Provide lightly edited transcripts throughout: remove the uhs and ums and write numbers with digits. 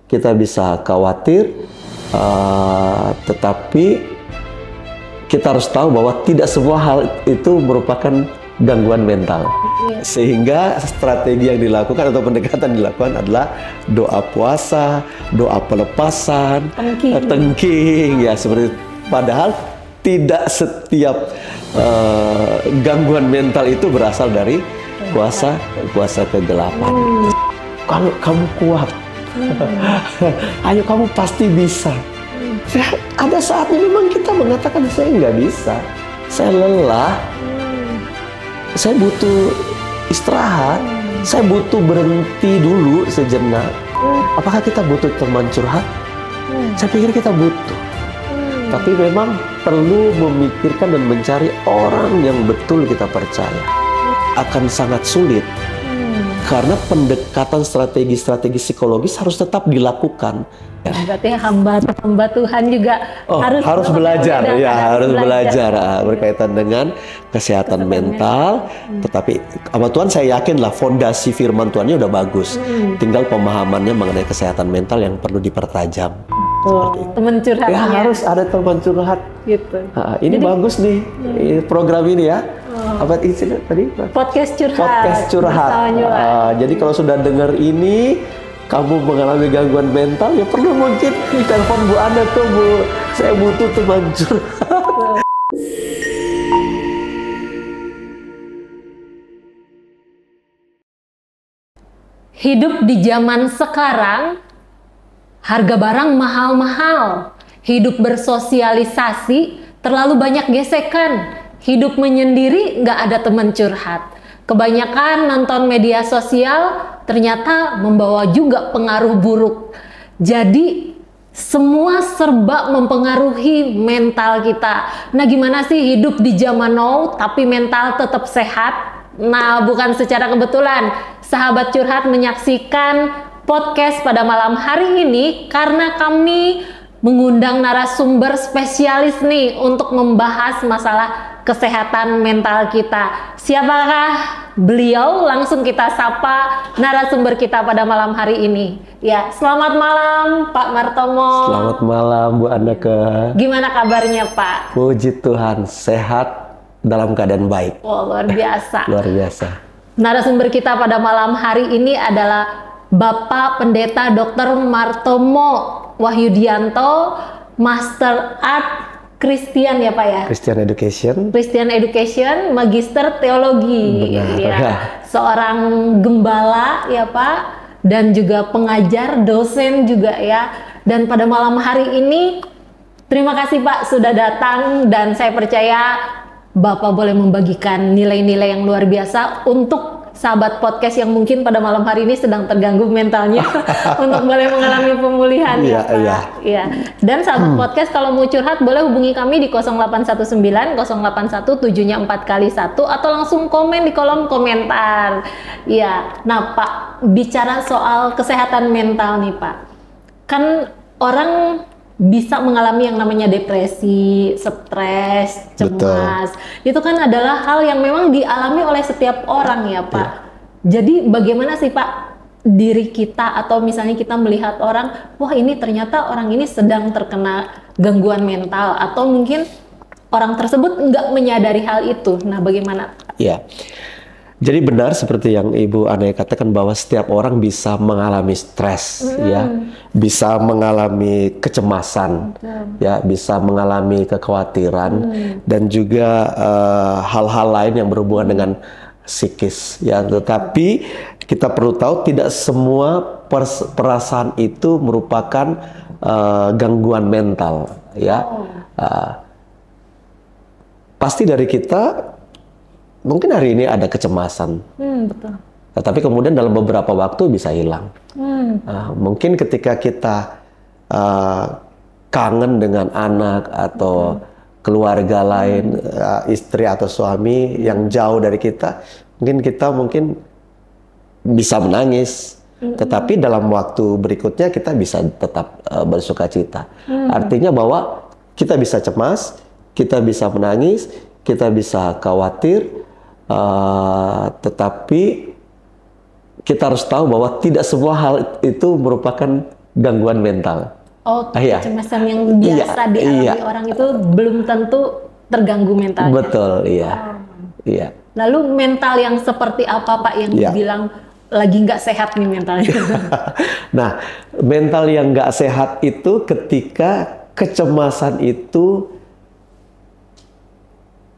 kita bisa khawatir, tetapi kita harus tahu bahwa tidak semua hal itu merupakan gangguan mental. Sehingga strategi yang dilakukan atau pendekatan dilakukan adalah doa puasa, doa pelepasan, tengking, ya seperti itu. Padahal tidak setiap gangguan mental itu berasal dari kuasa kegelapan. Kalau kamu kuat, ayo kamu pasti bisa. Ada saatnya memang kita mengatakan saya nggak bisa, saya lelah, saya butuh istirahat, saya butuh berhenti dulu sejenak. Apakah kita butuh teman curhat? Saya pikir kita butuh. Tapi memang perlu memikirkan dan mencari orang yang betul kita percaya. Akan sangat sulit. Karena pendekatan strategi-strategi psikologis harus tetap dilakukan. Berarti hamba Tuhan juga harus belajar, harus belajar berkaitan dengan kesehatan mental. Tetapi sama Tuhan saya yakin lah fondasi firman Tuhannya udah bagus. Tinggal pemahamannya mengenai kesehatan mental yang perlu dipertajam. Teman curhat ya, harus ada teman curhat. Gitu. Ini jadi, bagus nih program ini ya. Apa istilah tadi? Podcast curhat. Podcast curhat. Jadi kalau sudah dengar ini, kamu mengalami gangguan mental, ya perlu mungkin telepon Bu Ana tuh, Bu. Saya butuh teman curhat. Hidup di zaman sekarang, harga barang mahal-mahal. Hidup bersosialisasi, terlalu banyak gesekan. Hidup menyendiri, nggak ada teman curhat. Kebanyakan nonton media sosial ternyata membawa juga pengaruh buruk. Jadi semua serba mempengaruhi mental kita. Nah, gimana sih hidup di zaman now tapi mental tetap sehat? Nah, bukan secara kebetulan sahabat curhat menyaksikan podcast pada malam hari ini karena kami mengundang narasumber spesialis nih untuk membahas masalah kesehatan mental kita. Siapakah beliau? Langsung kita sapa narasumber kita pada malam hari ini. Ya, selamat malam Pak Martomo. Selamat malam Bu Anneke. Gimana kabarnya Pak? Puji Tuhan, sehat dalam keadaan baik. Oh, luar biasa. Luar biasa. Narasumber kita pada malam hari ini adalah Bapak Pendeta Dr. Martomo Wahyudianto, Master Art Christian ya Pak ya? Christian Education, Magister Teologi. Benar, ya. Seorang gembala ya Pak, dan juga pengajar, dosen juga ya. Dan pada malam hari ini, terima kasih Pak sudah datang, dan saya percaya Bapak boleh membagikan nilai-nilai yang luar biasa untuk sahabat podcast yang mungkin pada malam hari ini sedang terganggu mentalnya untuk boleh mengalami pemulihan ya Pak. Iya. Dan sahabat podcast kalau mau curhat boleh hubungi kami di 0819 081 7-nya 4 kali 1 atau langsung komen di kolom komentar. Iya. Nah Pak, bicara soal kesehatan mental nih Pak. Kan orang bisa mengalami yang namanya depresi, stres, cemas. Betul. Itu kan adalah hal yang memang dialami oleh setiap orang ya Pak. Ya. Jadi bagaimana sih Pak diri kita atau misalnya kita melihat orang, wah ini ternyata orang ini sedang terkena gangguan mental, atau mungkin orang tersebut nggak menyadari hal itu. Nah bagaimana Pak? Ya. Jadi benar seperti yang Ibu Ana katakan bahwa setiap orang bisa mengalami stres, ya, bisa mengalami kecemasan, ya, bisa mengalami kekhawatiran, dan juga hal-hal lain yang berhubungan dengan psikis, ya. Tetapi kita perlu tahu tidak semua perasaan itu merupakan gangguan mental, ya. Pasti dari kita mungkin hari ini ada kecemasan, betul. Tapi kemudian dalam beberapa waktu bisa hilang. Mungkin ketika kita kangen dengan anak atau keluarga lain, istri atau suami yang jauh dari kita, mungkin bisa menangis. Tetapi dalam waktu berikutnya kita bisa tetap bersukacita. Artinya bahwa kita bisa cemas, kita bisa menangis, kita bisa khawatir. Tetapi kita harus tahu bahwa tidak semua hal itu merupakan gangguan mental. Oh, Iya. kecemasan yang biasa dialami orang itu belum tentu terganggu mentalnya. Betul, iya. Iya. Lalu mental yang seperti apa Pak yang dibilang lagi nggak sehat nih mentalnya? Nah, mental yang nggak sehat itu ketika kecemasan itu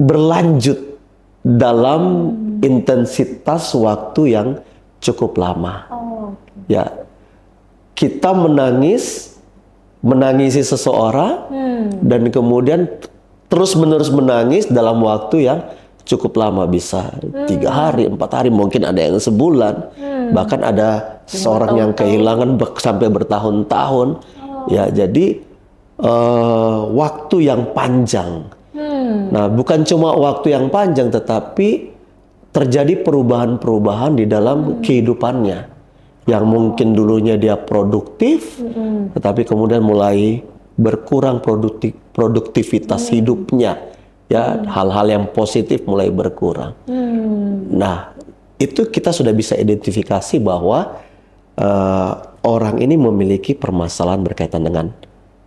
berlanjut dalam intensitas waktu yang cukup lama. Ya, kita menangisi seseorang dan kemudian terus-menerus menangis dalam waktu yang cukup lama, bisa 3 hari, 4 hari, mungkin ada yang sebulan, bahkan ada seorang yang kehilangan sampai bertahun-tahun. Ya, jadi waktu yang panjang. Nah, bukan cuma waktu yang panjang, tetapi terjadi perubahan-perubahan di dalam kehidupannya. Yang mungkin dulunya dia produktif, tetapi kemudian mulai berkurang produktivitas hidupnya. Ya, hal-hal yang positif mulai berkurang. Nah, itu kita sudah bisa identifikasi bahwa orang ini memiliki permasalahan berkaitan dengan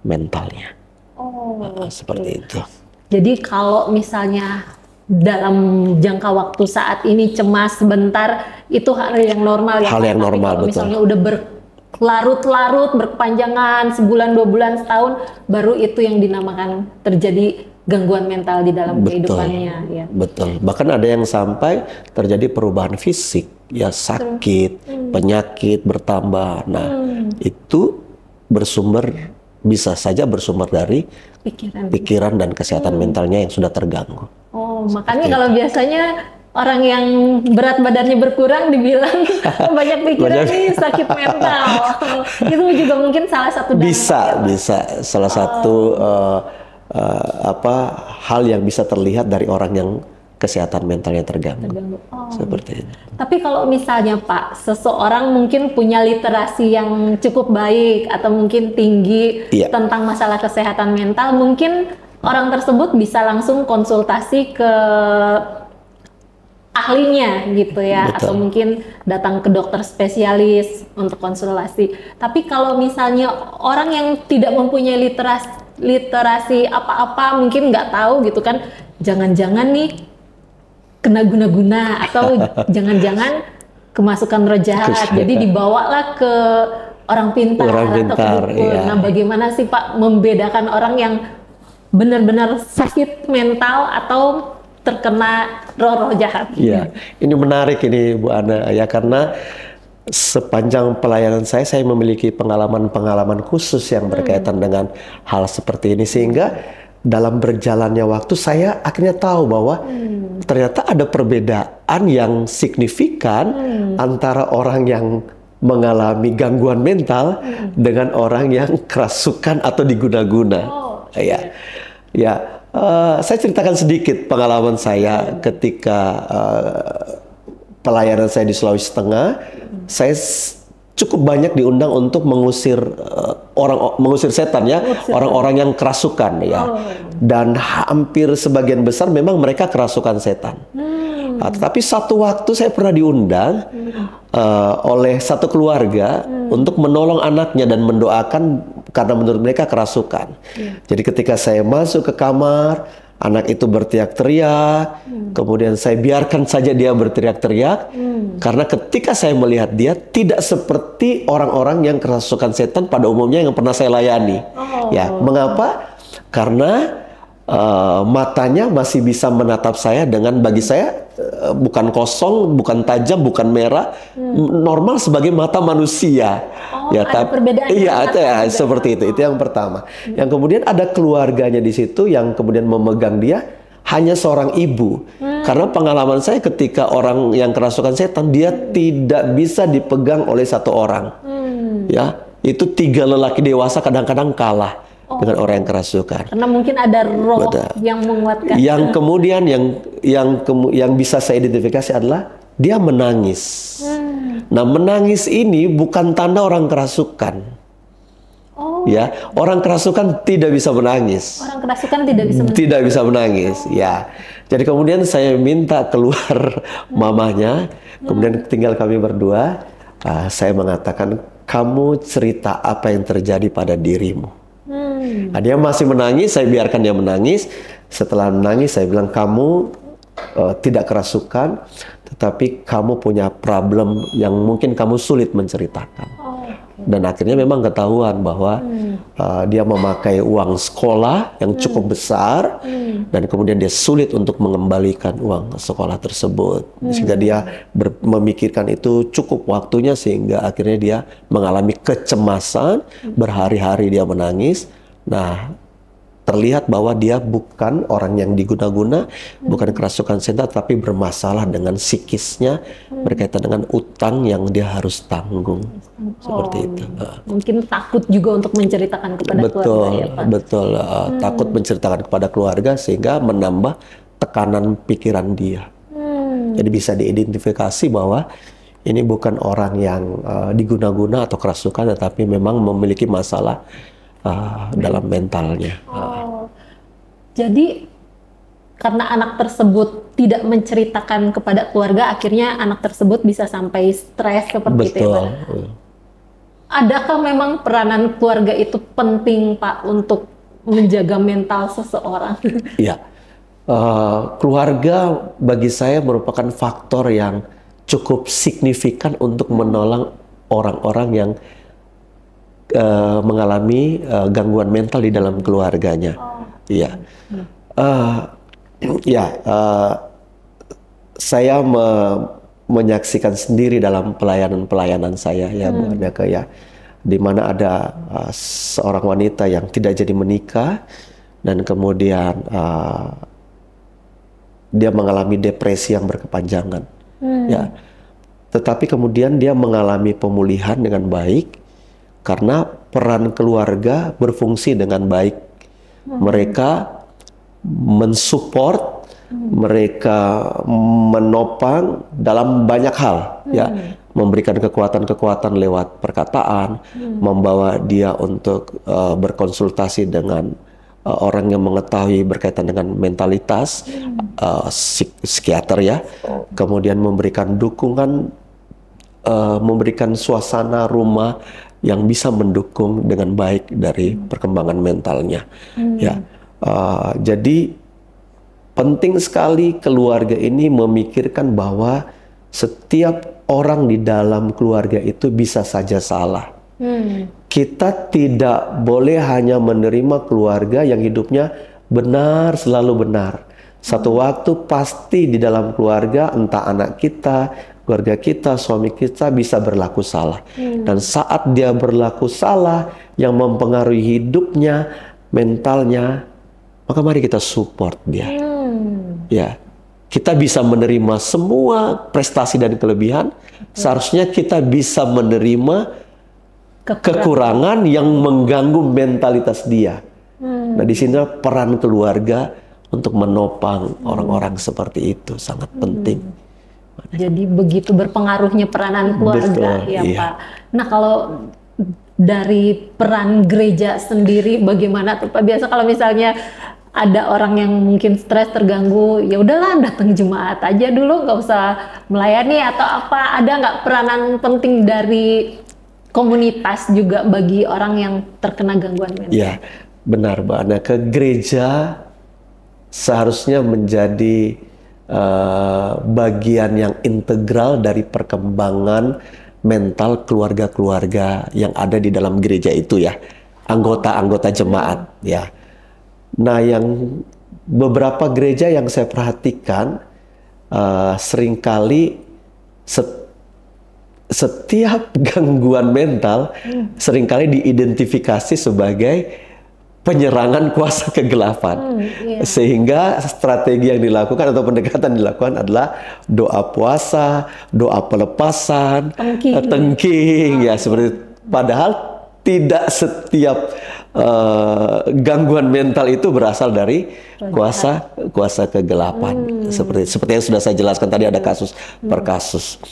mentalnya. Seperti itu. Jadi kalau misalnya dalam jangka waktu saat ini cemas sebentar, itu hal yang normal ya. Hal yang Tapi normal, kalau betul. misalnya udah berlarut-larut, berkepanjangan, sebulan, 2 bulan, setahun, baru itu yang dinamakan terjadi gangguan mental di dalam kehidupannya. Ya. Betul. Bahkan ada yang sampai terjadi perubahan fisik, ya sakit, penyakit bertambah. Nah, itu bisa saja bersumber dari pikiran dan kesehatan mentalnya yang sudah terganggu. Oh, makanya kalau biasanya orang yang berat badannya berkurang dibilang banyak pikiran nih sakit mental. Itu juga mungkin salah satu Bisa salah satu hal yang bisa terlihat dari orang yang kesehatan mentalnya terganggu. Seperti itu. Tapi kalau misalnya Pak, seseorang mungkin punya literasi yang cukup baik atau mungkin tinggi tentang masalah kesehatan mental, mungkin orang tersebut bisa langsung konsultasi ke ahlinya gitu ya. Betul. Atau mungkin datang ke dokter spesialis untuk konsultasi. Tapi kalau misalnya orang yang tidak mempunyai literasi apa-apa, mungkin nggak tahu gitu kan, jangan-jangan nih kena guna-guna atau jangan-jangan kemasukan roh jahat, jadi dibawalah ke orang pintar atau ke dukun. Nah, bagaimana sih Pak membedakan orang yang benar-benar sakit mental atau terkena roh jahat? Iya, ini menarik ini Bu Ana ya, karena sepanjang pelayanan saya memiliki pengalaman-pengalaman khusus yang berkaitan dengan hal seperti ini, sehingga dalam berjalannya waktu saya akhirnya tahu bahwa ternyata ada perbedaan yang signifikan antara orang yang mengalami gangguan mental dengan orang yang kerasukan atau diguna-guna. Saya ceritakan sedikit pengalaman saya ketika pelayanan saya di Sulawesi Tengah. Saya cukup banyak diundang untuk mengusir setan ya, orang-orang yang kerasukan ya. Dan hampir sebagian besar memang mereka kerasukan setan. Tetapi satu waktu saya pernah diundang oleh satu keluarga untuk menolong anaknya dan mendoakan karena menurut mereka kerasukan. Jadi ketika saya masuk ke kamar, anak itu berteriak-teriak, kemudian saya biarkan saja dia berteriak-teriak, karena ketika saya melihat dia tidak seperti orang-orang yang kerasukan setan pada umumnya yang pernah saya layani. Ya, mengapa? Karena matanya masih bisa menatap saya dengan, bagi saya bukan kosong, bukan tajam, bukan merah, normal sebagai mata manusia. Ya, ada perbedaan. Iya, seperti itu. Itu yang pertama. Yang kemudian ada keluarganya di situ yang kemudian memegang dia, hanya seorang ibu. Karena pengalaman saya ketika orang yang kerasukan setan, dia tidak bisa dipegang oleh satu orang. Ya, itu 3 lelaki dewasa kadang-kadang kalah dengan orang yang kerasukan. Karena mungkin ada roh yang menguatkan. Yang kemudian yang bisa saya identifikasi adalah dia menangis. Nah, menangis ini bukan tanda orang kerasukan. Ya, orang kerasukan tidak bisa menangis. Orang kerasukan tidak bisa menangis. Tidak bisa menangis, ya. Jadi kemudian saya minta keluar mamanya, kemudian tinggal kami berdua. Saya mengatakan, kamu cerita apa yang terjadi pada dirimu. Nah, dia masih menangis, saya biarkan dia menangis. Setelah menangis, saya bilang, kamu tidak kerasukan, tetapi kamu punya problem yang mungkin kamu sulit menceritakan. Dan akhirnya memang ketahuan bahwa dia memakai uang sekolah yang cukup besar, dan kemudian dia sulit untuk mengembalikan uang sekolah tersebut. Sehingga dia memikirkan itu cukup waktunya, sehingga akhirnya dia mengalami kecemasan, berhari-hari dia menangis. Nah, terlihat bahwa dia bukan orang yang diguna-guna, bukan kerasukan setan, tapi bermasalah dengan psikisnya, berkaitan dengan utang yang dia harus tanggung. Seperti itu. Mungkin takut juga untuk menceritakan kepada keluarga ya Pak? Betul. Takut menceritakan kepada keluarga sehingga menambah tekanan pikiran dia. Jadi bisa diidentifikasi bahwa ini bukan orang yang diguna-guna atau kerasukan, tetapi memang memiliki masalah dalam mentalnya. Jadi karena anak tersebut tidak menceritakan kepada keluarga, akhirnya anak tersebut bisa sampai stres seperti itu ya Pak? Adakah memang peranan keluarga itu penting Pak untuk menjaga mental seseorang? Iya, keluarga bagi saya merupakan faktor yang cukup signifikan untuk menolong orang-orang yang mengalami gangguan mental di dalam keluarganya. Iya, saya menyaksikan sendiri dalam pelayanan saya ya Bu Anaka ya, di mana ada seorang wanita yang tidak jadi menikah dan kemudian dia mengalami depresi yang berkepanjangan. Ya, tetapi kemudian dia mengalami pemulihan dengan baik karena peran keluarga berfungsi dengan baik. Mereka mensupport, mereka menopang dalam banyak hal, ya, memberikan kekuatan-kekuatan lewat perkataan, membawa dia untuk berkonsultasi dengan orang yang mengetahui berkaitan dengan mentalitas, psikiater ya, kemudian memberikan dukungan, memberikan suasana rumah yang bisa mendukung dengan baik dari perkembangan mentalnya. Ya, jadi penting sekali keluarga ini memikirkan bahwa setiap orang di dalam keluarga itu bisa saja salah. Kita tidak boleh hanya menerima keluarga yang hidupnya benar, selalu benar. Satu waktu pasti di dalam keluarga, entah anak kita, keluarga kita, suami kita bisa berlaku salah. Dan saat dia berlaku salah yang mempengaruhi hidupnya, mentalnya, maka mari kita support dia. Ya, kita bisa menerima semua prestasi dan kelebihan. Seharusnya kita bisa menerima kekurangan yang mengganggu mentalitas dia. Nah, di sini peran keluarga untuk menopang orang-orang seperti itu sangat penting. Jadi begitu berpengaruhnya peranan keluarga. Betul, ya Pak. Nah, kalau dari peran gereja sendiri bagaimana tuh Pak? Biasa kalau misalnya ada orang yang mungkin stres, terganggu, ya udahlah datang jemaat aja dulu, nggak usah melayani atau apa. Ada nggak peranan penting dari komunitas juga bagi orang yang terkena gangguan mental? Ya, benar Mbak Ana. Ke gereja seharusnya menjadi bagian yang integral dari perkembangan mental keluarga-keluarga yang ada di dalam gereja itu ya, anggota-anggota jemaat ya. Nah, yang beberapa gereja yang saya perhatikan seringkali setiap gangguan mental seringkali diidentifikasi sebagai penyerangan kuasa kegelapan. Sehingga strategi yang dilakukan atau pendekatan dilakukan adalah doa puasa, doa pelepasan, tengking ya, seperti padahal tidak setiap gangguan mental itu berasal dari kuasa kegelapan. Seperti yang sudah saya jelaskan tadi, ada kasus per kasus.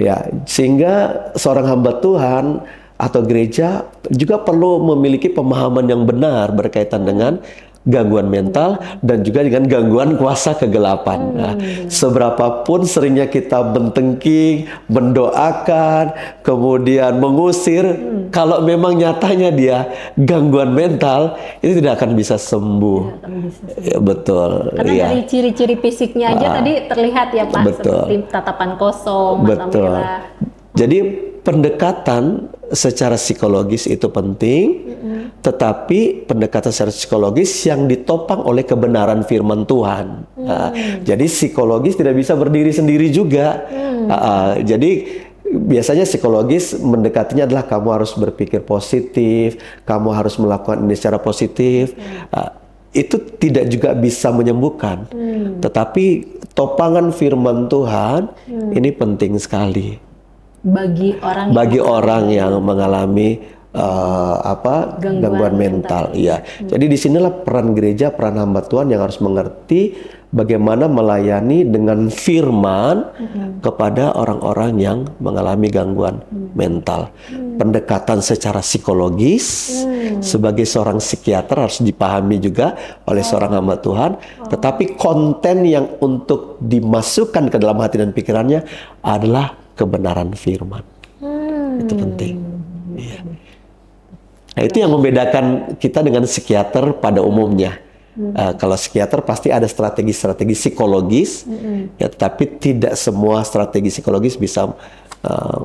Ya, sehingga seorang hamba Tuhan atau gereja juga perlu memiliki pemahaman yang benar berkaitan dengan gangguan mental dan juga dengan gangguan kuasa kegelapan. Nah, seberapapun seringnya kita bertengking, mendoakan, kemudian mengusir, kalau memang nyatanya dia gangguan mental, itu tidak akan bisa sembuh. Ya, betul. Karena ya. dari ciri-ciri fisiknya aja tadi terlihat ya Pak, Betul. seperti tatapan kosong, mata Betul. merah. Jadi pendekatan secara psikologis itu penting, tetapi pendekatan secara psikologis yang ditopang oleh kebenaran firman Tuhan. Jadi psikologis tidak bisa berdiri sendiri juga. Jadi biasanya psikologis mendekatinya adalah kamu harus berpikir positif, kamu harus melakukan ini secara positif. Itu tidak juga bisa menyembuhkan, tetapi topangan firman Tuhan ini penting sekali bagi orang yang mengalami gangguan mental. Iya. Jadi disinilah peran gereja, peran hamba Tuhan yang harus mengerti bagaimana melayani dengan firman kepada orang-orang yang mengalami gangguan mental. Pendekatan secara psikologis sebagai seorang psikiater harus dipahami juga oleh seorang hamba Tuhan, tetapi konten yang untuk dimasukkan ke dalam hati dan pikirannya adalah kebenaran firman. Itu penting. Iya. Nah, itu yang membedakan kita dengan psikiater pada umumnya. Kalau psikiater pasti ada strategi-strategi psikologis, ya, tapi tidak semua strategi psikologis bisa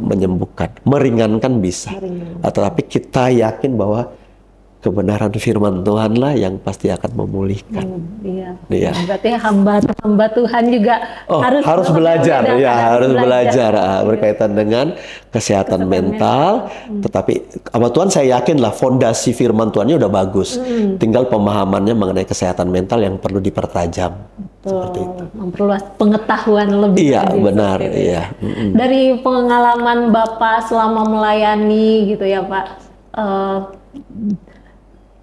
menyembuhkan, meringankan bisa. Tetapi kita yakin bahwa kebenaran firman Tuhanlah yang pasti akan memulihkan. Iya. Berarti hamba Tuhan juga harus belajar, harus belajar berkaitan dengan kesehatan mental. Tetapi hamba Tuhan saya yakinlah fondasi firman Tuhannya udah bagus. Tinggal pemahamannya mengenai kesehatan mental yang perlu dipertajam. Seperti itu. Memperluas pengetahuan lebih. Iya, benar. Iya. Dari pengalaman Bapak selama melayani gitu ya Pak,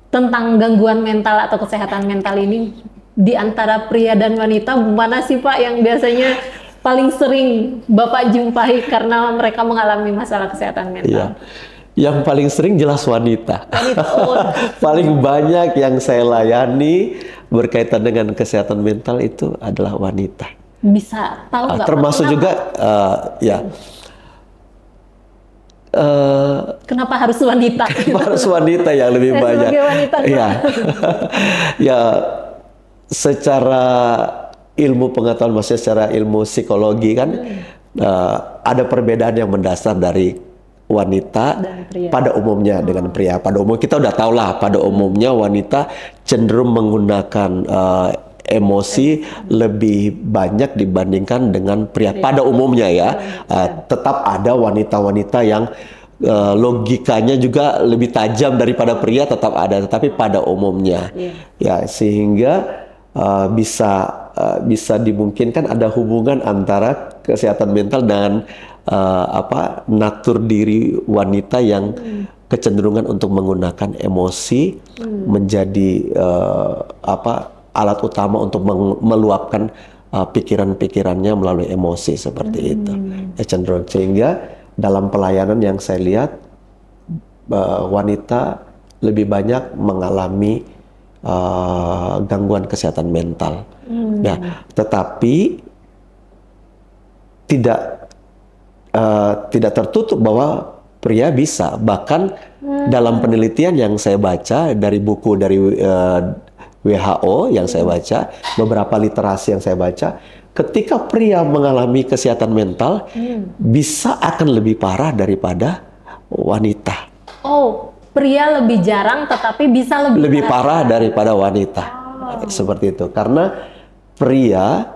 tentang gangguan mental atau kesehatan mental ini di antara pria dan wanita, mana sih Pak yang biasanya paling sering Bapak jumpai karena mereka mengalami masalah kesehatan mental? Iya. Yang paling sering jelas wanita. Paling banyak yang saya layani berkaitan dengan kesehatan mental itu adalah wanita. Bisa tahu nggak? Termasuk juga kenapa harus wanita? Kenapa harus wanita yang lebih banyak? Sebagai wanita. Ya, ya, secara ilmu pengetahuan, maksudnya secara ilmu psikologi kan ada perbedaan yang mendasar dari wanita pada umumnya dengan pria. Pada umum kita udah tahu lah, pada umumnya wanita cenderung menggunakan emosi lebih banyak dibandingkan dengan pria pada umumnya ya. Tetap ada wanita-wanita yang logikanya juga lebih tajam daripada pria, tetap ada, tetapi pada umumnya ya, sehingga bisa dimungkinkan ada hubungan antara kesehatan mental dan natur diri wanita yang kecenderungan untuk menggunakan emosi menjadi alat utama untuk meluapkan pikiran-pikirannya melalui emosi seperti itu. Ya, cenderung, sehingga dalam pelayanan yang saya lihat wanita lebih banyak mengalami gangguan kesehatan mental. Nah, tetapi tidak tertutup bahwa pria bisa. Bahkan dalam penelitian yang saya baca dari buku dari WHO yang saya baca, beberapa literasi yang saya baca, ketika pria mengalami kesehatan mental bisa akan lebih parah daripada wanita. Oh, pria lebih jarang tetapi bisa lebih parah daripada wanita. Seperti itu. Karena pria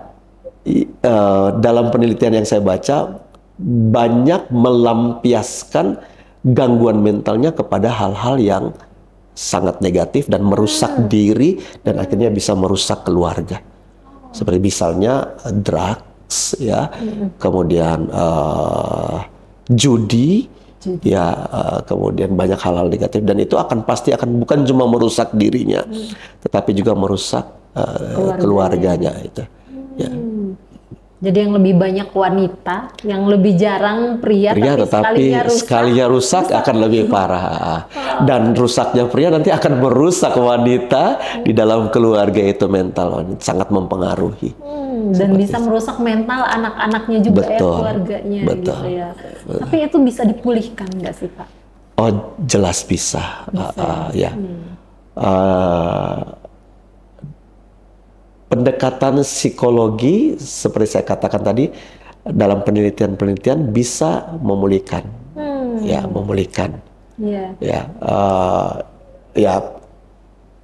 dalam penelitian yang saya baca banyak melampiaskan gangguan mentalnya kepada hal-hal yang sangat negatif dan merusak diri dan akhirnya bisa merusak keluarga. Seperti misalnya drugs ya, kemudian judi ya, kemudian banyak hal-hal negatif, dan itu pasti akan bukan cuma merusak dirinya, tetapi juga merusak keluarganya itu. Ya. Jadi yang lebih banyak wanita, yang lebih jarang pria, tetapi sekalinya rusak akan lebih parah. Dan rusaknya pria nanti akan merusak wanita di dalam keluarga itu mental, sangat mempengaruhi. Dan bisa merusak mental anak-anaknya juga ya, keluarganya gitu ya. Tapi itu bisa dipulihkan nggak sih Pak? Oh jelas bisa. Ya. Pendekatan psikologi seperti saya katakan tadi dalam penelitian-penelitian bisa memulihkan, ya memulihkan, ya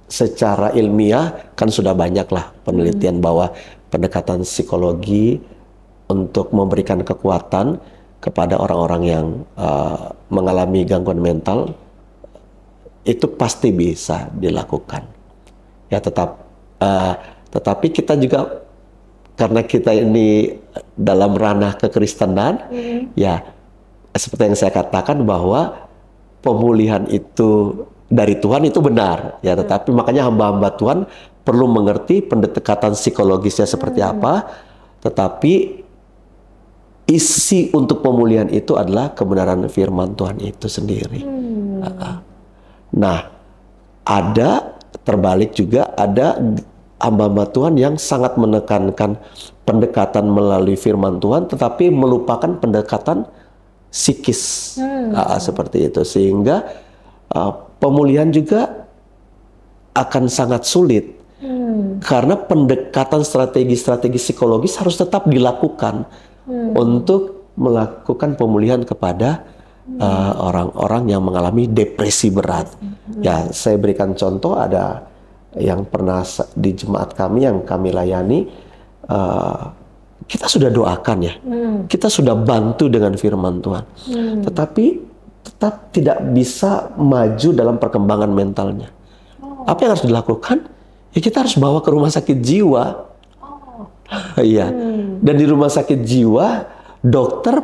secara ilmiah kan sudah banyak lah penelitian bahwa pendekatan psikologi untuk memberikan kekuatan kepada orang-orang yang mengalami gangguan mental itu pasti bisa dilakukan, ya tetapi kita juga karena kita ini dalam ranah kekristenan, ya seperti yang saya katakan bahwa pemulihan itu dari Tuhan itu benar, ya. Tetapi makanya hamba-hamba Tuhan perlu mengerti pendekatan psikologisnya seperti apa. Tetapi isi untuk pemulihan itu adalah kebenaran firman Tuhan itu sendiri. Nah, ada terbalik juga ada hamba-hamba Tuhan yang sangat menekankan pendekatan melalui firman Tuhan, tetapi melupakan pendekatan psikis, seperti itu, sehingga pemulihan juga akan sangat sulit, karena pendekatan strategi-strategi psikologis harus tetap dilakukan untuk melakukan pemulihan kepada orang-orang yang mengalami depresi berat. Ya, saya berikan contoh, ada yang pernah di jemaat kami yang kami layani, kita sudah doakan ya, kita sudah bantu dengan firman Tuhan, tetapi tetap tidak bisa maju dalam perkembangan mentalnya. Apa yang harus dilakukan? Ya kita harus bawa ke rumah sakit jiwa. Iya. Dan di rumah sakit jiwa, dokter,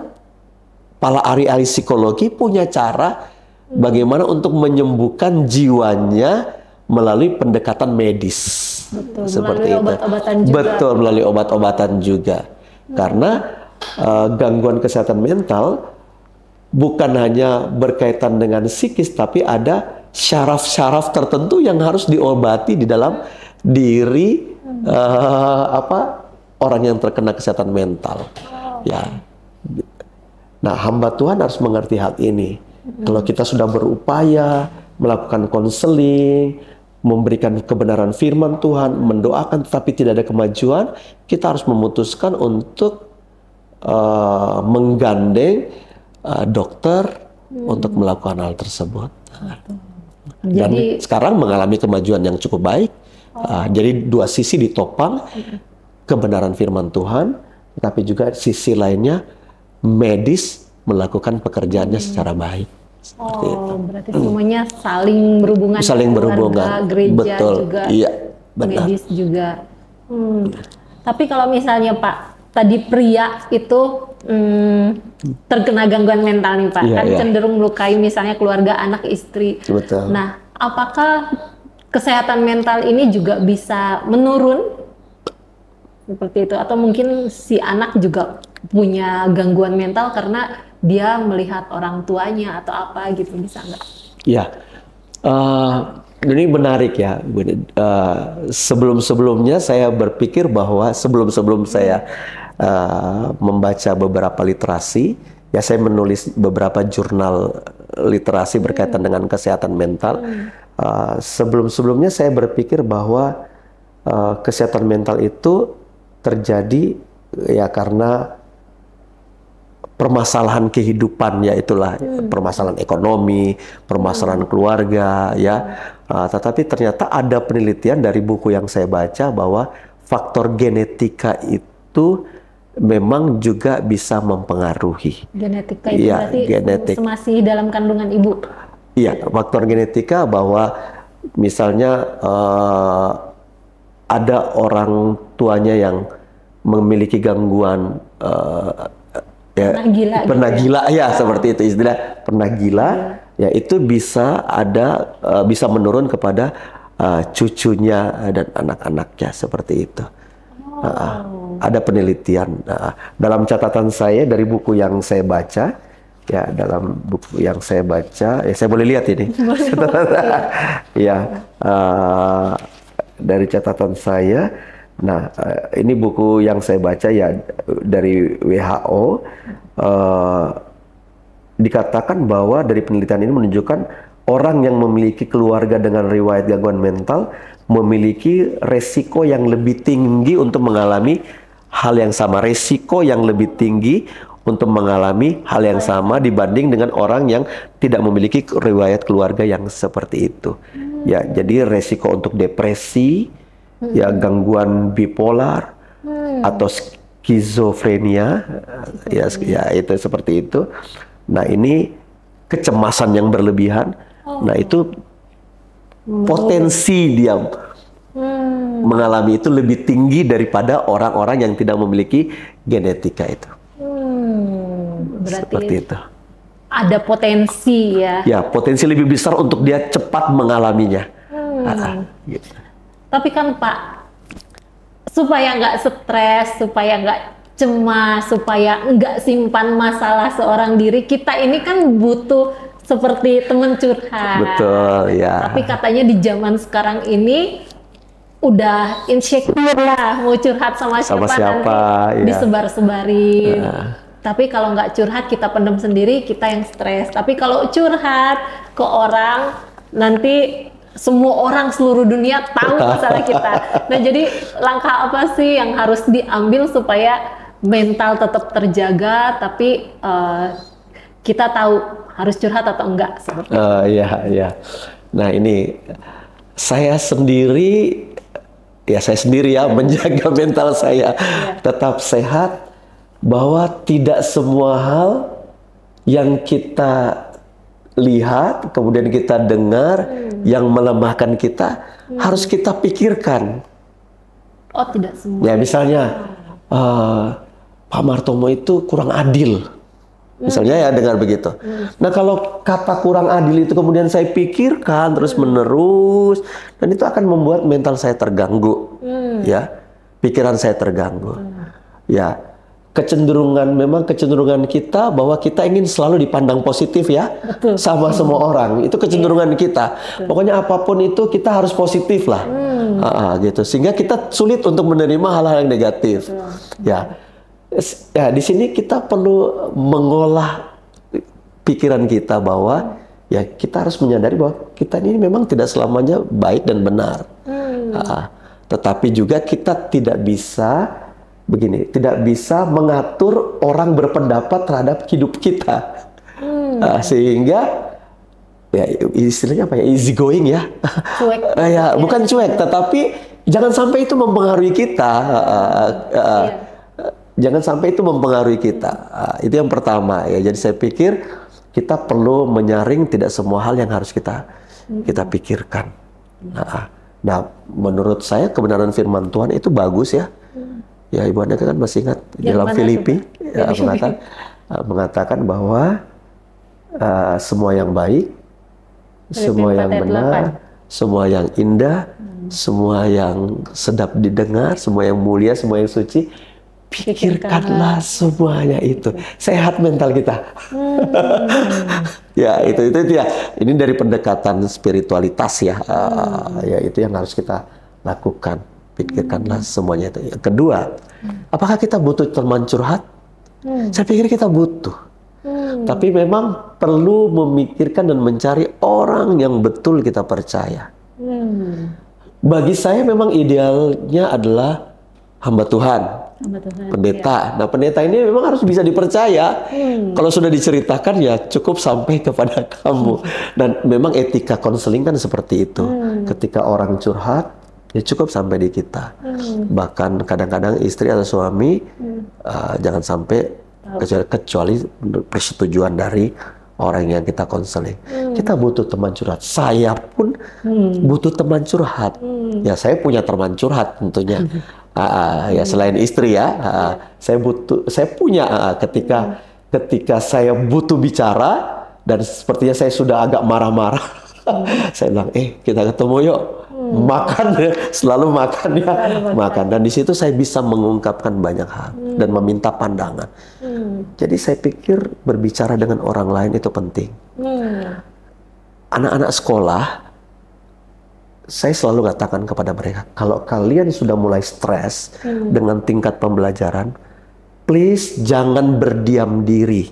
para ahli psikologi punya cara bagaimana untuk menyembuhkan jiwanya melalui pendekatan medis. Betul, seperti melalui itu. Obat-obatan juga. Betul, melalui obat-obatan juga. Karena gangguan kesehatan mental bukan hanya berkaitan dengan psikis, tapi ada syaraf-syaraf tertentu yang harus diobati di dalam diri orang yang terkena kesehatan mental. Ya. Nah, hamba Tuhan harus mengerti hal ini. Kalau kita sudah berupaya melakukan konseling, memberikan kebenaran firman Tuhan, mendoakan tetapi tidak ada kemajuan, kita harus memutuskan untuk menggandeng dokter untuk melakukan hal tersebut. Dan sekarang mengalami kemajuan yang cukup baik. Jadi dua sisi ditopang, kebenaran firman Tuhan, tapi juga sisi lainnya medis melakukan pekerjaannya secara baik. Berarti semuanya saling berhubungan. Saling berhubungan. Gereja betul. juga, iya, benar. medis juga. Tapi kalau misalnya Pak, tadi pria itu terkena gangguan mental nih Pak, kan cenderung melukai misalnya keluarga, anak, istri. Betul. Nah, apakah kesehatan mental ini juga bisa menurun seperti itu, atau mungkin si anak juga punya gangguan mental karena dia melihat orang tuanya atau apa gitu, bisa nggak? Ya, ini menarik ya. Sebelum-sebelumnya saya berpikir bahwa sebelum saya membaca beberapa literasi, ya saya menulis beberapa jurnal literasi berkaitan dengan kesehatan mental. Sebelum-sebelumnya saya berpikir bahwa kesehatan mental itu terjadi ya karena permasalahan kehidupan, ya itulah permasalahan ekonomi, permasalahan keluarga, ya. Tetapi ternyata ada penelitian dari buku yang saya baca bahwa faktor genetika itu memang juga bisa mempengaruhi. Genetika itu berarti masih dalam kandungan ibu? Iya, faktor genetika bahwa misalnya ada orang tuanya yang memiliki gangguan pernah gila ya, seperti itu istilah, pernah gila, ya itu bisa bisa menurun kepada cucunya dan anak-anaknya seperti itu. Ada penelitian. Dalam catatan saya dari buku yang saya baca, ya dalam buku yang saya baca, ya saya boleh lihat ini. Ya, dari catatan saya. Nah, ini buku yang saya baca ya dari WHO. Dikatakan bahwa dari penelitian ini menunjukkan orang yang memiliki keluarga dengan riwayat gangguan mental memiliki resiko yang lebih tinggi untuk mengalami hal yang sama. Resiko yang lebih tinggi untuk mengalami hal yang sama dibanding dengan orang yang tidak memiliki riwayat keluarga yang seperti itu. Ya, jadi resiko untuk depresi, ya gangguan bipolar atau skizofrenia, ya itu seperti itu. Nah, ini kecemasan yang berlebihan. Nah, itu potensi dia mengalami itu lebih tinggi daripada orang-orang yang tidak memiliki genetika itu. Berarti seperti itu. Ada potensi ya. Ya, potensi lebih besar untuk dia cepat mengalaminya. Gitu. Tapi kan Pak, supaya nggak stres, supaya nggak cemas, supaya nggak simpan masalah seorang diri, kita ini kan butuh seperti teman curhat. Betul, ya. Tapi katanya di zaman sekarang ini udah insecure lah, mau curhat sama siapa nanti ya. disebar-sebarin. Tapi kalau nggak curhat, kita pendam sendiri, kita yang stres. Tapi kalau curhat ke orang, nanti semua orang seluruh dunia tahu masalah kita. Nah, jadi langkah apa sih yang harus diambil supaya mental tetap terjaga, tapi kita tahu harus curhat atau enggak? Iya. Nah, ini saya sendiri ya menjaga mental saya tetap sehat, bahwa tidak semua hal yang kita lihat, kemudian kita dengar, yang melemahkan kita, harus kita pikirkan. Oh, tidak semua. Ya, misalnya, Pak Martomo itu kurang adil. Misalnya ya dengar begitu. Nah, kalau kata kurang adil itu kemudian saya pikirkan terus-menerus, dan itu akan membuat mental saya terganggu. Ya, pikiran saya terganggu. Ya. Kecenderungan kita bahwa kita ingin selalu dipandang positif ya. Betul. Sama semua orang, itu kecenderungan kita. Pokoknya apapun itu kita harus positif lah. Gitu, sehingga kita sulit untuk menerima hal-hal yang negatif. Ya, di sini kita perlu mengolah pikiran kita bahwa ya kita harus menyadari bahwa kita ini memang tidak selamanya baik dan benar. Tetapi juga kita tidak bisa mengatur orang berpendapat terhadap hidup kita. Sehingga ya istilahnya apa ya, easy going ya. Cuek. Ya, bukan cuek, tetapi jangan sampai itu mempengaruhi kita. Jangan sampai itu mempengaruhi kita. Itu yang pertama ya. Jadi saya pikir kita perlu menyaring tidak semua hal yang harus kita pikirkan. Nah, menurut saya kebenaran firman Tuhan itu bagus ya. Ya, Ibu Anda kan masih ingat dalam Filipi ya, mengatakan bahwa semua yang baik, semua yang benar, semua yang indah, semua yang sedap didengar, semua yang mulia, semua yang suci, pikirkanlah semuanya itu. Sehat mental kita. Ya, itu ya. Ini dari pendekatan spiritualitas ya. Ya, itu yang harus kita lakukan. Pikirkanlah semuanya itu. Yang kedua, apakah kita butuh teman curhat? Saya pikir kita butuh. Tapi memang perlu memikirkan dan mencari orang yang betul kita percaya. Bagi saya memang idealnya adalah hamba Tuhan. Pendeta. Nah, pendeta ini memang harus bisa dipercaya. Kalau sudah diceritakan ya cukup sampai kepada kamu. Dan memang etika konseling kan seperti itu. Ketika orang curhat, ya cukup sampai di kita. Bahkan kadang-kadang istri atau suami jangan sampai kecuali persetujuan dari orang yang kita konseling. Kita butuh teman curhat. Saya pun butuh teman curhat. Ya, saya punya teman curhat tentunya. Ya selain istri ya, saya punya ketika saya butuh bicara dan sepertinya saya sudah agak marah-marah. Saya bilang, kita ketemu yuk. Makan, selalu makan ya. Makan. Dan di situ saya bisa mengungkapkan banyak hal dan meminta pandangan. Jadi saya pikir berbicara dengan orang lain itu penting. Anak-anak sekolah, saya selalu katakan kepada mereka, kalau kalian sudah mulai stres dengan tingkat pembelajaran, please jangan berdiam diri.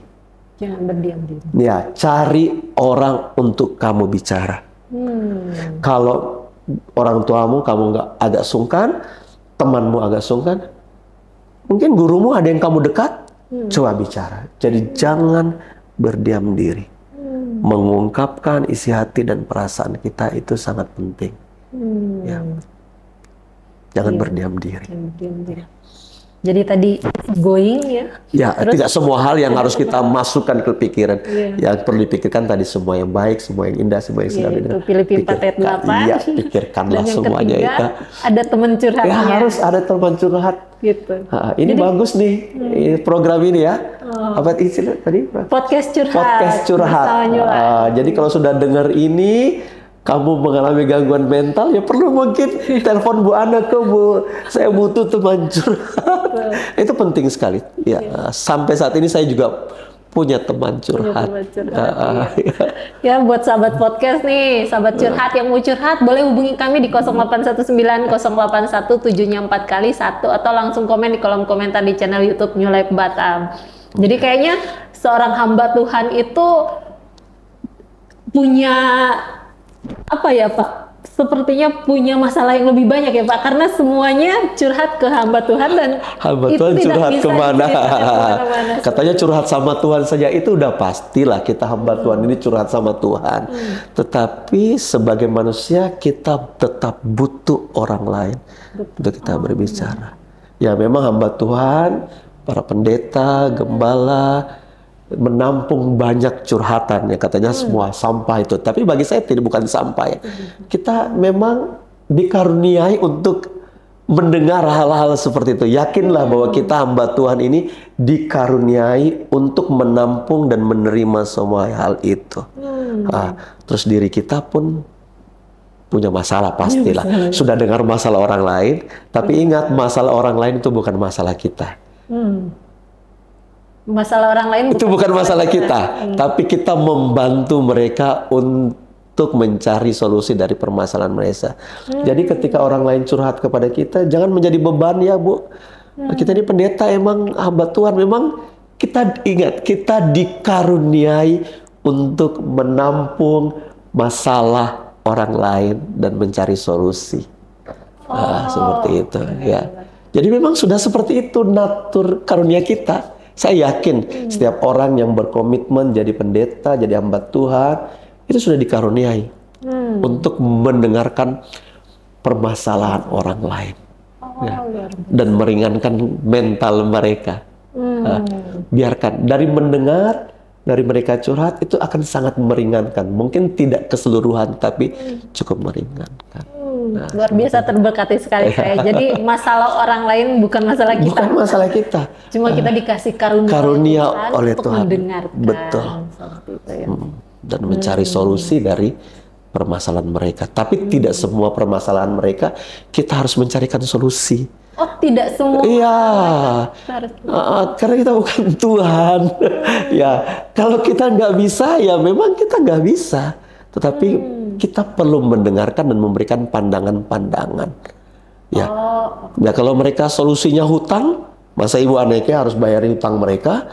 Jangan berdiam diri. Ya, cari orang untuk kamu bicara. Kalau orang tuamu kamu nggak agak sungkan, temanmu agak sungkan, mungkin gurumu ada yang kamu dekat, coba bicara. Jadi jangan berdiam diri. Mengungkapkan isi hati dan perasaan kita itu sangat penting. Ya. Jangan berdiam diri. Jadi tadi going ya. Ya, tidak semua hal yang harus kita masukkan ke pikiran. Yang perlu dipikirkan tadi semua yang baik, semua yang indah, semua yang sedap. Itu Filipi 4 ayat 8. Iya, pikirkanlah semuanya itu. Ada teman curhatnya. Ya, harus ada teman curhat. Gitu. Ini jadi, bagus nih program ini ya. Apa istilah tadi? Podcast curhat. Podcast curhat. Jadi kalau sudah dengar ini, kamu mengalami gangguan mental, ya perlu mungkin telepon Bu Ana ke Bu, saya butuh teman curhat. Itu penting sekali. Ya, sampai saat ini saya juga punya teman curhat. Ya, buat sahabat podcast nih, sahabat curhat yang mau curhat, boleh hubungi kami di 0819 081 7-nya 4 kali 1 atau langsung komen di kolom komentar di channel YouTube New Life Batam. Jadi kayaknya seorang hamba Tuhan itu punya apa ya Pak? Sepertinya punya masalah yang lebih banyak ya Pak, karena semuanya curhat ke hamba Tuhan dan hamba Tuhan curhat kemana? Katanya curhat sama Tuhan saja itu udah pastilah kita hamba Tuhan ini curhat sama Tuhan. Tetapi sebagai manusia kita tetap butuh orang lain untuk kita berbicara. Ya memang hamba Tuhan, para pendeta, gembala menampung banyak curhatan ya katanya semua sampah itu, tapi bagi saya tidak bukan sampah ya. Kita memang dikaruniai untuk mendengar hal-hal seperti itu. Yakinlah bahwa kita hamba Tuhan ini dikaruniai untuk menampung dan menerima semua hal itu. Terus diri kita pun punya masalah pastilah. Sudah dengar masalah orang lain, tapi ingat masalah orang lain itu bukan masalah kita. Masalah orang lain itu bukan masalah kita, tapi kita membantu mereka untuk mencari solusi dari permasalahan mereka. Jadi ketika orang lain curhat kepada kita, jangan menjadi beban ya Bu. Kita ini pendeta emang hamba Tuhan, memang kita ingat kita dikaruniai untuk menampung masalah orang lain dan mencari solusi. Seperti itu ya. Jadi memang sudah seperti itu natur karunia kita. Saya yakin setiap orang yang berkomitmen jadi pendeta, jadi hamba Tuhan, itu sudah dikaruniai untuk mendengarkan permasalahan orang lain dan meringankan mental mereka. Biarkan dari mendengar, dari mereka curhat itu akan sangat meringankan. Mungkin tidak keseluruhan, tapi cukup meringankan. Luar biasa terberkati sekali saya. Jadi masalah orang lain bukan masalah kita. Bukan masalah kita. Cuma kita dikasih karunia oleh untuk Tuhan. Mendengarkan. Betul. Itu, ya. Dan mencari solusi dari permasalahan mereka. Tapi tidak semua permasalahan mereka kita harus mencarikan solusi. Oh, tidak semua. Iya. Karena kita bukan Tuhan. Ya, kalau kita nggak bisa, ya memang kita nggak bisa. Tetapi kita perlu mendengarkan dan memberikan pandangan-pandangan. Ya, ya kalau mereka solusinya hutang, masa Ibu Aneke harus bayarin hutang mereka?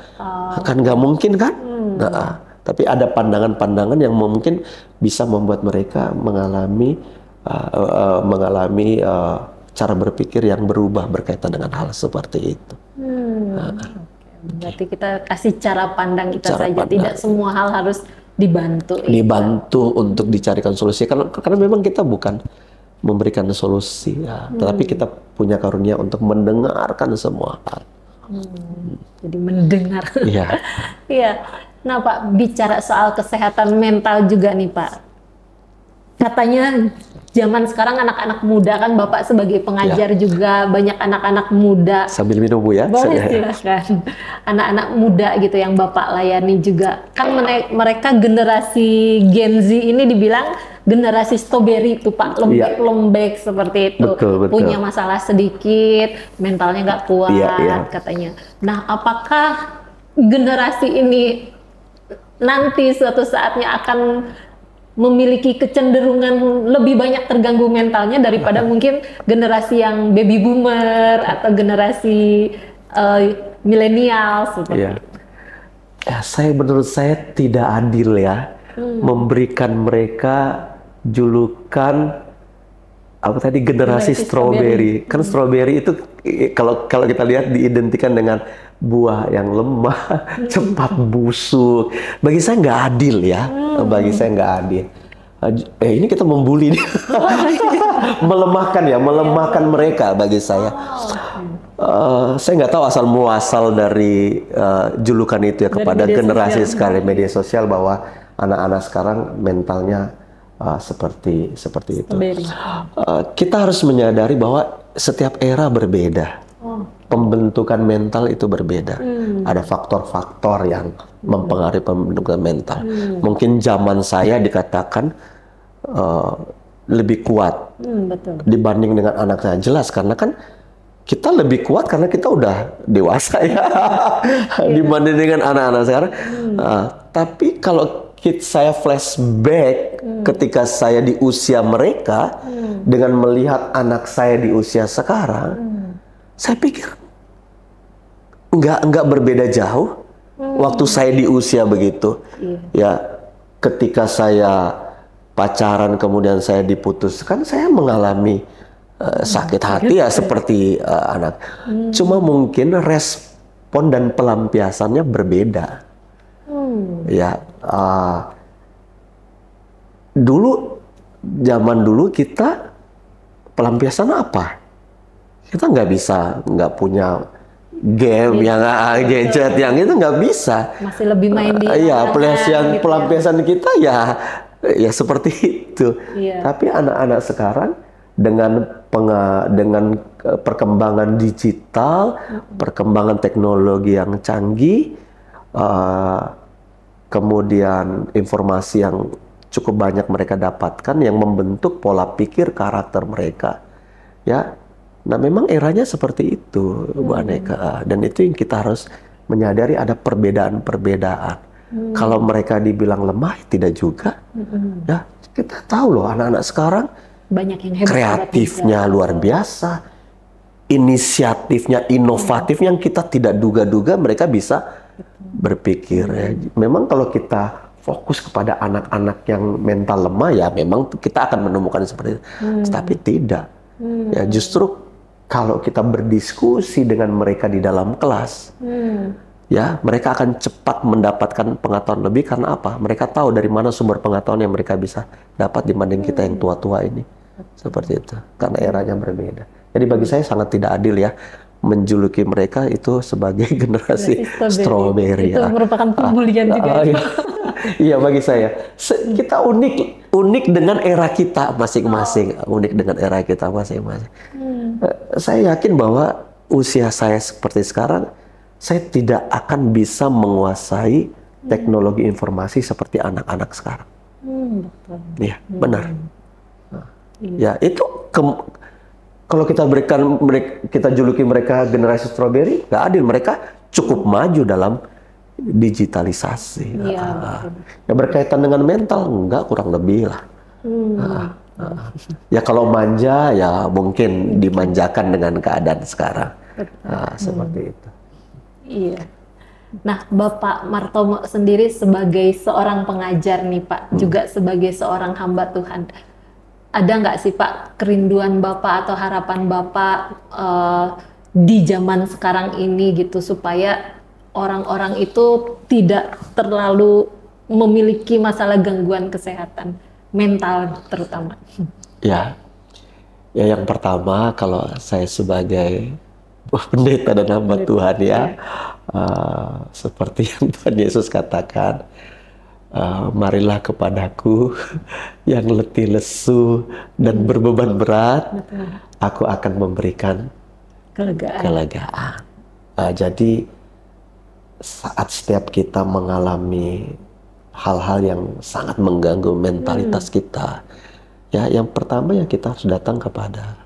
Kan nggak mungkin kan? Tapi ada pandangan-pandangan yang mungkin bisa membuat mereka mengalami cara berpikir yang berubah berkaitan dengan hal seperti itu. Berarti kita kasih cara pandang kita saja, tidak semua hal harus dibantu untuk dicarikan solusi, karena memang kita bukan memberikan solusi ya, tetapi kita punya karunia untuk mendengarkan semua hal. Jadi mendengar. Iya. Iya. Nah Pak, bicara soal kesehatan mental juga nih Pak, katanya zaman sekarang anak-anak muda kan Bapak sebagai pengajar juga banyak anak-anak muda. Sambil minum Bu ya. Boleh silakan. Anak-anak muda gitu yang Bapak layani juga. Kan mereka generasi Gen Z ini dibilang generasi strawberry itu Pak, lembek-lembek seperti itu. Betul. Punya masalah sedikit, mentalnya nggak kuat katanya. Nah, apakah generasi ini nanti suatu saatnya akan memiliki kecenderungan lebih banyak terganggu mentalnya daripada mungkin generasi yang baby boomer atau generasi milenial seperti itu? Ya, menurut saya tidak adil ya memberikan mereka julukan apa tadi generasi strawberry. Kan strawberry itu kalau kita lihat diidentikan dengan buah yang lemah, cepat busuk. Bagi saya nggak adil ya. Bagi saya nggak adil. Ini kita membuli nih. melemahkan mereka bagi saya. Saya nggak tahu asal muasal dari julukan itu ya kepada generasi sekarang media sosial bahwa anak-anak sekarang mentalnya seperti itu. Kita harus menyadari bahwa setiap era berbeda. Pembentukan mental itu berbeda. Ada faktor-faktor yang mempengaruhi pembentukan mental. Mungkin zaman saya dikatakan lebih kuat dibanding dengan anak saya. Jelas karena kan kita lebih kuat karena kita udah dewasa ya dibanding dengan anak-anak sekarang. Tapi kalau saya flashback ketika saya di usia mereka dengan melihat anak saya di usia sekarang, saya pikir nggak berbeda jauh. Waktu saya di usia begitu, ya ketika saya pacaran kemudian saya diputuskan, saya mengalami sakit hati ya seperti anak. Cuma mungkin respon dan pelampiasannya berbeda. Ya, zaman dulu kita pelampiasan apa? Kita nggak punya game yang gadget yang itu nggak bisa. Masih lebih main di pelampiasan kita ya seperti itu. Tapi anak-anak sekarang dengan perkembangan digital, perkembangan teknologi yang canggih, kemudian informasi yang cukup banyak mereka dapatkan yang membentuk pola pikir karakter mereka, ya. Nah, memang eranya seperti itu, Bu Aneka, dan itu yang kita harus menyadari ada perbedaan-perbedaan. Kalau mereka dibilang lemah, tidak juga. Ya, kita tahu loh anak-anak sekarang banyak yang hebat, kreatifnya luar biasa, inisiatifnya inovatif yang kita tidak duga-duga mereka bisa berpikir. Ya. Memang kalau kita fokus kepada anak-anak yang mental lemah, ya memang kita akan menemukan seperti itu. Tapi tidak. Ya justru kalau kita berdiskusi dengan mereka di dalam kelas, ya mereka akan cepat mendapatkan pengetahuan lebih. Karena apa? Mereka tahu dari mana sumber pengetahuan yang mereka bisa dapat dibanding kita yang tua-tua ini. Seperti itu. Karena eranya berbeda. Jadi bagi saya sangat tidak adil ya menjuluki mereka itu sebagai generasi strawberry. Itu merupakan pembulian juga. Iya, bagi saya kita unik dengan era kita masing-masing, Saya yakin bahwa usia saya seperti sekarang, saya tidak akan bisa menguasai teknologi informasi seperti anak-anak sekarang. Iya, benar. Ya itu kalau kita juluki mereka generasi strawberry, nggak adil. Mereka cukup maju dalam digitalisasi. Ya berkaitan dengan mental, enggak, kurang lebih lah. Ya kalau manja, ya mungkin dimanjakan dengan keadaan sekarang. Seperti itu. Iya. Nah, Bapak Martomo sendiri sebagai seorang pengajar nih Pak, juga sebagai seorang hamba Tuhan, ada nggak sih Pak kerinduan Bapak atau harapan Bapak di zaman sekarang ini gitu supaya orang-orang itu tidak terlalu memiliki masalah gangguan kesehatan mental terutama? Ya yang pertama kalau saya sebagai pendeta dan hamba Tuhan ya, seperti yang Tuhan Yesus katakan, marilah kepadaku yang letih lesu dan berbeban berat, aku akan memberikan kelegaan. Jadi saat setiap kita mengalami hal-hal yang sangat mengganggu mentalitas kita, ya yang pertama ya kita harus datang kepada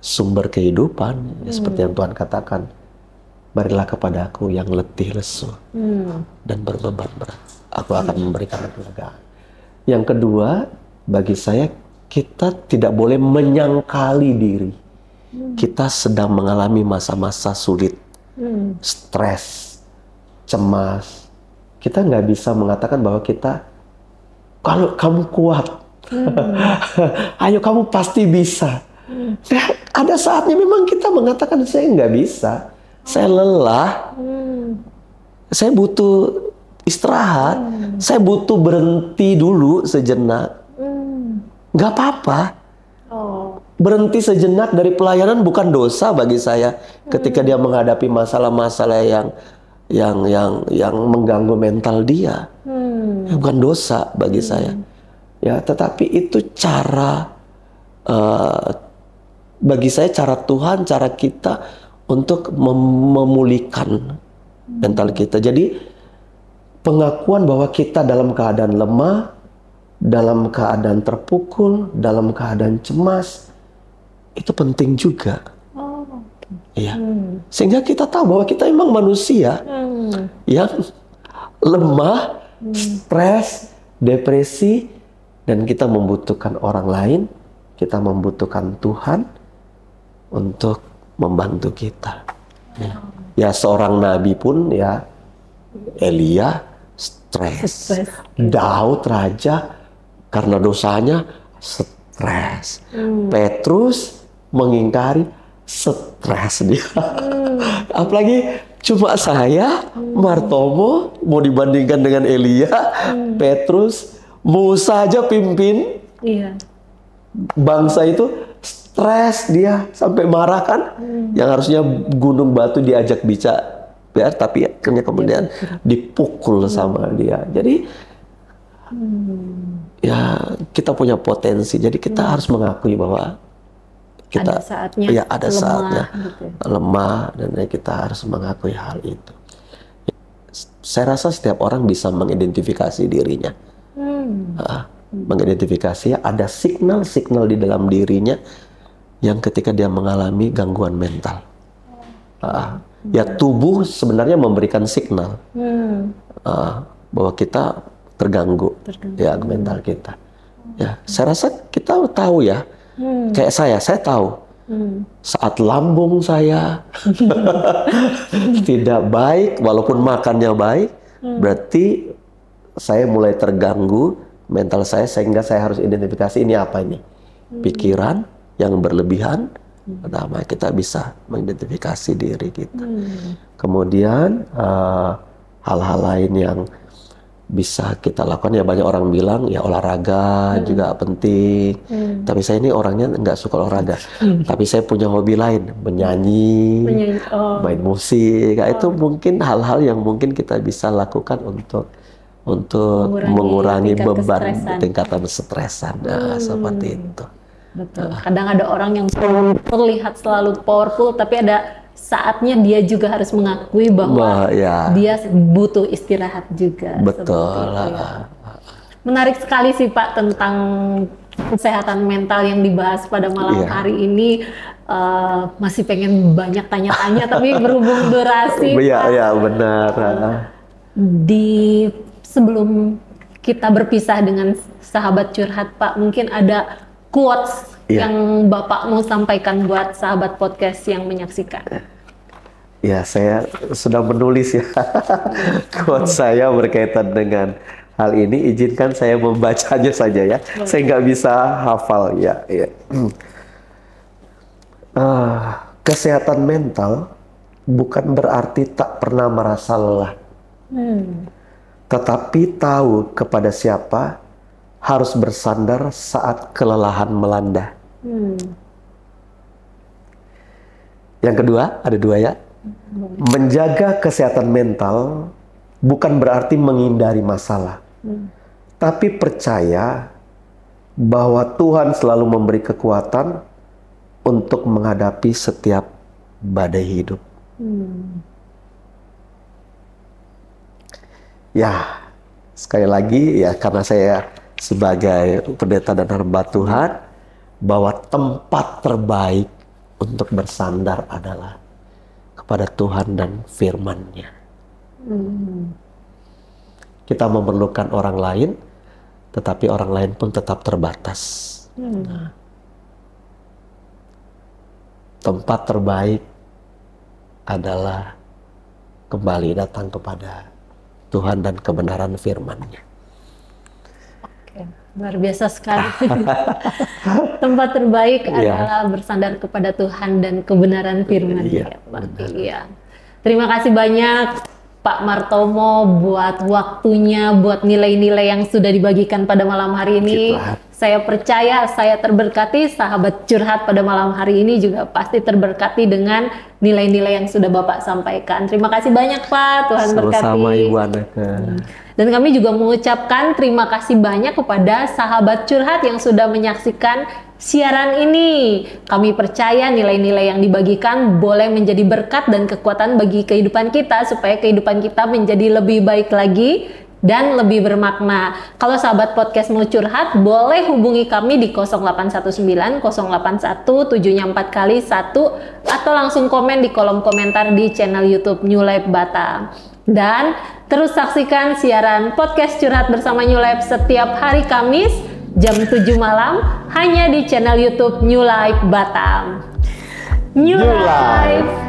sumber kehidupan, ya, seperti yang Tuhan katakan, marilah kepadaku yang letih lesu dan berbeban berat, aku akan memberikan kelegaan. Yang kedua, bagi saya, kita tidak boleh menyangkali diri kita sedang mengalami masa-masa sulit, stres, cemas. Kita nggak bisa mengatakan bahwa kita, kalau kamu kuat, ayo kamu pasti bisa. Nah, ada saatnya memang kita mengatakan saya nggak bisa, saya lelah, saya butuh istirahat, saya butuh berhenti dulu sejenak. Nggak apa-apa. Berhenti sejenak dari pelayanan bukan dosa bagi saya ketika dia menghadapi masalah-masalah yang mengganggu mental dia. Bukan dosa bagi saya. Ya, tetapi itu cara bagi saya, cara Tuhan, cara kita untuk memulihkan mental kita. Jadi pengakuan bahwa kita dalam keadaan lemah, dalam keadaan terpukul, dalam keadaan cemas, itu penting juga. Ya. Sehingga kita tahu bahwa kita memang manusia yang lemah, stres, depresi, dan kita membutuhkan orang lain, kita membutuhkan Tuhan untuk membantu kita. Ya, seorang nabi pun ya, Elia stres. Daud raja karena dosanya stres. Petrus mengingkari, stres dia. Apalagi cuma saya, Martomo, mau dibandingkan dengan Elia, Petrus, Musa aja pimpin bangsa itu, stres dia sampai marah kan, yang harusnya gunung batu diajak bicara, tapi kemudian dipukul sama dia. Jadi ya kita punya potensi, jadi kita harus mengakui bahwa kita ada saatnya lemah, dan kita harus mengakui hal itu. Saya rasa setiap orang bisa mengidentifikasi dirinya, mengidentifikasi ada signal-signal di dalam dirinya yang ketika dia mengalami gangguan mental. Ya, tubuh sebenarnya memberikan signal bahwa kita terganggu. Ya, mental kita. Ya, saya rasa kita tahu ya. Kayak saya tahu saat lambung saya tidak baik, walaupun makannya baik, berarti saya mulai terganggu mental saya, sehingga saya harus identifikasi ini apa ini, pikiran yang berlebihan. Pertama, kita bisa mengidentifikasi diri kita. Kemudian hal-hal lain yang bisa kita lakukan, ya banyak orang bilang ya olahraga juga penting. Tapi saya ini orangnya nggak suka olahraga. Tapi saya punya hobi lain, menyanyi, main musik. Itu mungkin hal-hal yang mungkin kita bisa lakukan untuk mengurangi beban, tingkatan stresan. Seperti itu. Betul. Kadang ada orang yang terlihat selalu powerful, tapi ada saatnya dia juga harus mengakui bahwa dia butuh istirahat juga. Betul. Menarik sekali sih Pak tentang kesehatan mental yang dibahas pada malam hari ini. Masih pengen banyak tanya-tanya, tapi berhubung durasi. Iya, benar. Sebelum kita berpisah dengan sahabat curhat Pak, mungkin ada quotes yang Bapak mau sampaikan buat sahabat podcast yang menyaksikan. Ya, saya sudah menulis ya quotes saya berkaitan dengan hal ini. Izinkan saya membacanya saja ya. Saya nggak bisa hafal ya. Kesehatan mental bukan berarti tak pernah merasa lelah, tetapi tahu kepada siapa harus bersandar saat kelelahan melanda. Yang kedua, ada dua ya. Menjaga kesehatan mental bukan berarti menghindari masalah. Tapi percaya bahwa Tuhan selalu memberi kekuatan untuk menghadapi setiap badai hidup. Ya, sekali lagi ya, karena saya sebagai pendeta dan hamba Tuhan, bahwa tempat terbaik untuk bersandar adalah kepada Tuhan dan firman-Nya. Kita memerlukan orang lain, tetapi orang lain pun tetap terbatas. Nah, tempat terbaik adalah kembali datang kepada Tuhan dan kebenaran firman-Nya. Oke, luar biasa sekali. Tempat terbaik adalah bersandar kepada Tuhan dan kebenaran firman-Nya. Iya. Terima kasih banyak Pak Martomo buat waktunya, buat nilai-nilai yang sudah dibagikan pada malam hari ini. Saya percaya saya terberkati, sahabat curhat pada malam hari ini juga pasti terberkati dengan nilai-nilai yang sudah Bapak sampaikan. Terima kasih banyak Pak, Tuhan berkati. Sama-sama Ibu Aneka. Dan kami juga mengucapkan terima kasih banyak kepada sahabat curhat yang sudah menyaksikan siaran ini. Kami percaya nilai-nilai yang dibagikan boleh menjadi berkat dan kekuatan bagi kehidupan kita, supaya kehidupan kita menjadi lebih baik lagi dan lebih bermakna. Kalau sahabat podcast mau curhat, boleh hubungi kami di 0819 081 7-nya 4 kali 1, atau langsung komen di kolom komentar di channel YouTube New Life Batam. Dan terus saksikan siaran podcast curhat bersama New Life setiap hari Kamis jam 7 malam hanya di channel YouTube New Life Batam. New Life.